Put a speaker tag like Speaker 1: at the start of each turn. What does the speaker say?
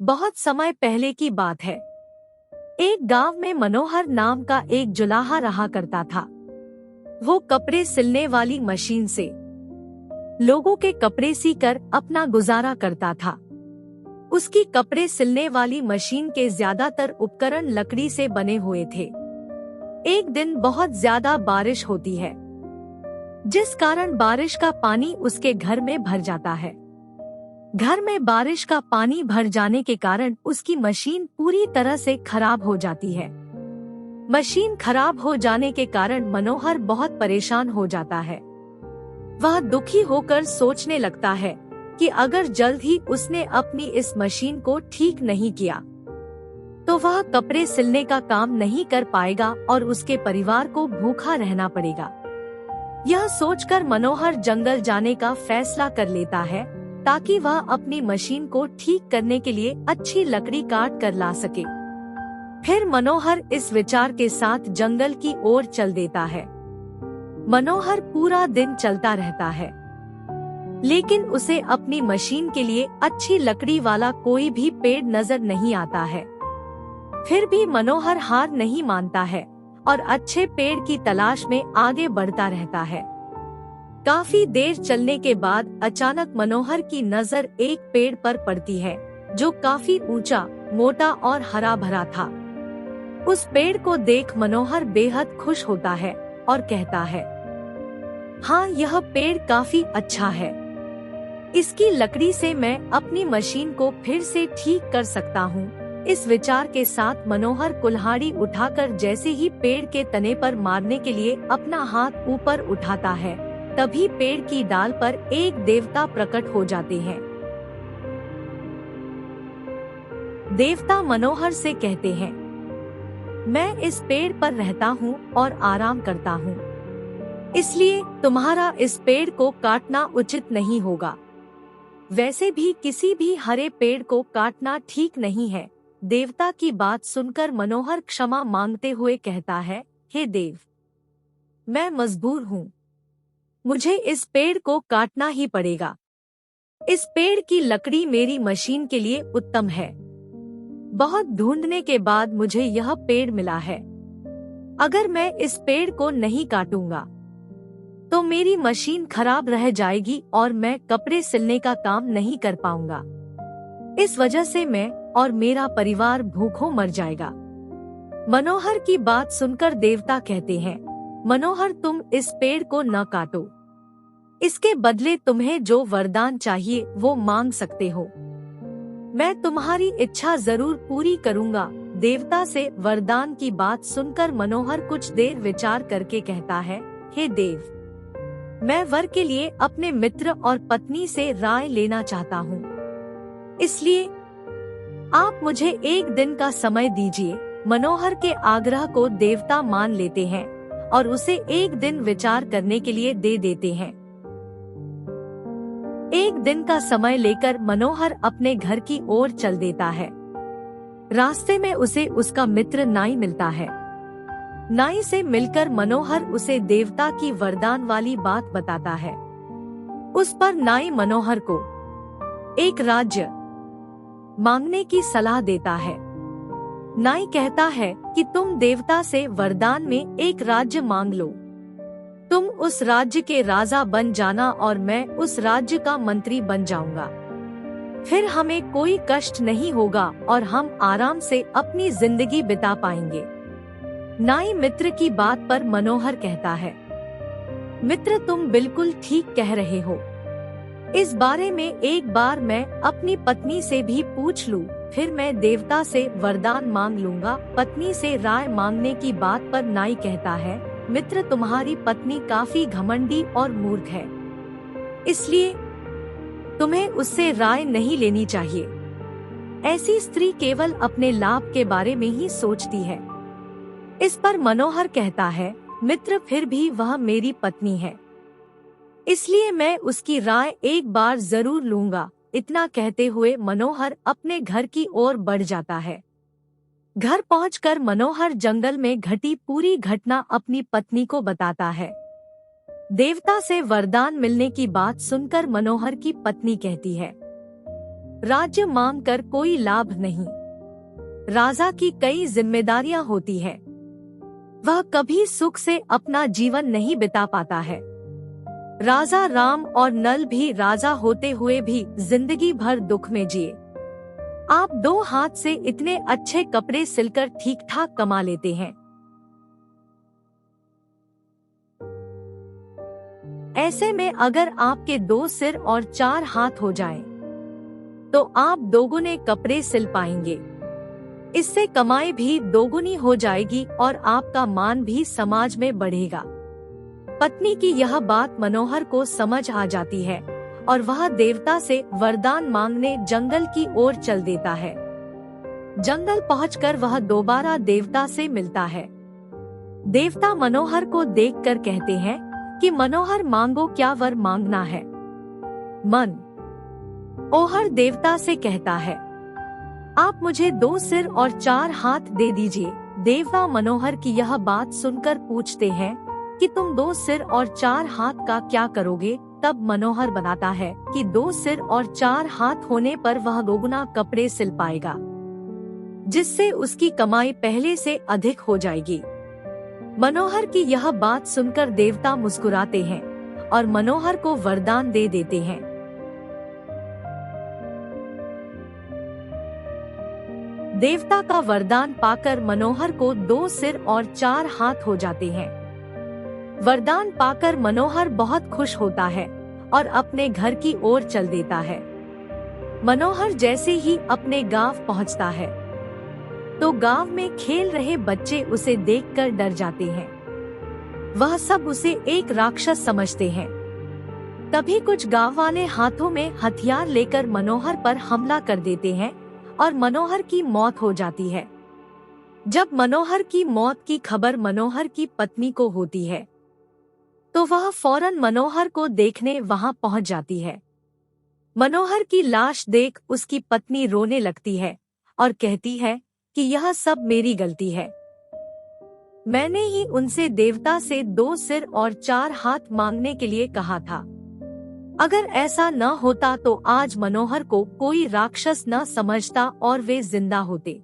Speaker 1: बहुत समय पहले की बात है। एक गांव में मनोहर नाम का एक जुलाहा रहा करता था। वो कपड़े सिलने वाली मशीन से लोगों के कपड़े सीकर अपना गुजारा करता था। उसकी कपड़े सिलने वाली मशीन के ज्यादातर उपकरण लकड़ी से बने हुए थे। एक दिन बहुत ज्यादा बारिश होती है, जिस कारण बारिश का पानी उसके घर में भर जाता है। घर में बारिश का पानी भर जाने के कारण उसकी मशीन पूरी तरह से खराब हो जाती है। मशीन खराब हो जाने के कारण मनोहर बहुत परेशान हो जाता है। वह दुखी होकर सोचने लगता है कि अगर जल्द ही उसने अपनी इस मशीन को ठीक नहीं किया तो वह कपड़े सिलने का काम नहीं कर पाएगा और उसके परिवार को भूखा रहना पड़ेगा। यह सोचकर मनोहर जंगल जाने का फैसला कर लेता है ताकि वह अपनी मशीन को ठीक करने के लिए अच्छी लकड़ी काट कर ला सके। फिर मनोहर इस विचार के साथ जंगल की ओर चल देता है। मनोहर पूरा दिन चलता रहता है, लेकिन उसे अपनी मशीन के लिए अच्छी लकड़ी वाला कोई भी पेड़ नजर नहीं आता है। फिर भी मनोहर हार नहीं मानता है और अच्छे पेड़ की तलाश में आगे बढ़ता रहता है। काफी देर चलने के बाद अचानक मनोहर की नजर एक पेड़ पर पड़ती है जो काफी ऊंचा, मोटा और हरा भरा था। उस पेड़ को देख मनोहर बेहद खुश होता है और कहता है, हाँ, यह पेड़ काफी अच्छा है। इसकी लकड़ी से मैं अपनी मशीन को फिर से ठीक कर सकता हूँ। इस विचार के साथ मनोहर कुल्हाड़ी उठाकर जैसे ही पेड़ के तने पर मारने के लिए अपना हाथ ऊपर उठाता है, तभी पेड़ की डाल पर एक देवता प्रकट हो जाते हैं। देवता मनोहर से कहते हैं, मैं इस पेड़ पर रहता हूँ और आराम करता हूँ, इसलिए तुम्हारा इस पेड़ को काटना उचित नहीं होगा। वैसे भी किसी भी हरे पेड़ को काटना ठीक नहीं है। देवता की बात सुनकर मनोहर क्षमा मांगते हुए कहता है, हे देव, मैं मजबूर हूँ, मुझे इस पेड़ को काटना ही पड़ेगा। इस पेड़ की लकड़ी मेरी मशीन के लिए उत्तम है। बहुत ढूंढने के बाद मुझे यह पेड़ मिला है। अगर मैं इस पेड़ को नहीं काटूंगा तो मेरी मशीन खराब रह जाएगी और मैं कपड़े सिलने का काम नहीं कर पाऊंगा। इस वजह से मैं और मेरा परिवार भूखों मर जाएगा। मनोहर की बात सुनकर देवता कहते हैं, मनोहर, तुम इस पेड़ को न काटो। इसके बदले तुम्हें जो वरदान चाहिए वो मांग सकते हो। मैं तुम्हारी इच्छा जरूर पूरी करूंगा। देवता से वरदान की बात सुनकर मनोहर कुछ देर विचार करके कहता है, हे देव, मैं वर के लिए अपने मित्र और पत्नी से राय लेना चाहता हूँ। इसलिए आप मुझे एक दिन का समय दीजिए। मनोहर के आग्रह को देवता मान लेते हैं और उसे एक दिन विचार करने के लिए दे देते हैं। एक दिन का समय लेकर मनोहर अपने घर की ओर चल देता है। रास्ते में उसे उसका मित्र नाई मिलता है। नाई से मिलकर मनोहर उसे देवता की वरदान वाली बात बताता है। उस पर नाई मनोहर को एक राज्य मांगने की सलाह देता है। नाई कहता है कि तुम देवता से वरदान में एक राज्य मांग लो। तुम उस राज्य के राजा बन जाना और मैं उस राज्य का मंत्री बन जाऊंगा। फिर हमें कोई कष्ट नहीं होगा और हम आराम से अपनी जिंदगी बिता पाएंगे। नाई मित्र की बात पर मनोहर कहता है, मित्र, तुम बिल्कुल ठीक कह रहे हो। इस बारे में एक बार मैं अपनी पत्नी से भी पूछ लूं, फिर मैं देवता से वरदान मांग लूंगा। पत्नी से राय मांगने की बात पर नाई कहता है, मित्र, तुम्हारी पत्नी काफी घमंडी और मूर्ख है, इसलिए तुम्हें उससे राय नहीं लेनी चाहिए। ऐसी स्त्री केवल अपने लाभ के बारे में ही सोचती है। इस पर मनोहर कहता है, मित्र, फिर भी वह मेरी पत्नी है, इसलिए मैं उसकी राय एक बार जरूर लूंगा। इतना कहते हुए मनोहर अपने घर की ओर बढ़ जाता है। घर पहुंचकर मनोहर जंगल में घटी पूरी घटना अपनी पत्नी को बताता है। देवता से वरदान मिलने की बात सुनकर मनोहर की पत्नी कहती है, राज्य मांगकर कोई लाभ नहीं। राजा की कई जिम्मेदारियां होती है, वह कभी सुख से अपना जीवन नहीं बिता पाता है। राजा राम और नल भी राजा होते हुए भी जिंदगी भर दुख में जिए। आप 2 हाथ से इतने अच्छे कपड़े सिलकर ठीक ठाक कमा लेते हैं। ऐसे में अगर आपके 2 सिर और 4 हाथ हो जाएं, तो आप दोगुने कपड़े सिल पाएंगे। इससे कमाई भी दोगुनी हो जाएगी और आपका मान भी समाज में बढ़ेगा। पत्नी की यह बात मनोहर को समझ आ जाती है और वह देवता से वरदान मांगने जंगल की ओर चल देता है। जंगल पहुंचकर वह दोबारा देवता से मिलता है। देवता मनोहर को देखकर कहते हैं कि मनोहर मांगो, क्या वर मांगना है। मनोहर देवता से कहता है, आप मुझे 2 सिर और 4 हाथ दे दीजिए। देवता मनोहर की यह बात सुनकर पूछते हैं कि तुम 2 सिर और 4 हाथ का क्या करोगे। तब मनोहर बताता है कि 2 सिर और 4 हाथ होने पर वह दोगुना कपड़े सिल पाएगा, जिससे उसकी कमाई पहले से अधिक हो जाएगी। मनोहर की यह बात सुनकर देवता मुस्कुराते हैं और मनोहर को वरदान दे देते हैं। देवता का वरदान पाकर मनोहर को 2 सिर और 4 हाथ हो जाते हैं। वरदान पाकर मनोहर बहुत खुश होता है और अपने घर की ओर चल देता है। मनोहर जैसे ही अपने गांव पहुंचता है, तो गांव में खेल रहे बच्चे उसे देखकर डर जाते हैं। वह सब उसे एक राक्षस समझते हैं। तभी कुछ गांव वाले हाथों में हथियार लेकर मनोहर पर हमला कर देते हैं और मनोहर की मौत हो जाती है। जब मनोहर की मौत की खबर मनोहर की पत्नी को होती है, तो वह फौरन मनोहर को देखने वहां पहुंच जाती है। मनोहर की लाश देख उसकी पत्नी रोने लगती है और कहती है कि यह सब मेरी गलती है। मैंने ही उनसे देवता से 2 सिर और 4 हाथ मांगने के लिए कहा था। अगर ऐसा न होता तो आज मनोहर को कोई राक्षस न समझता और वे जिंदा होते।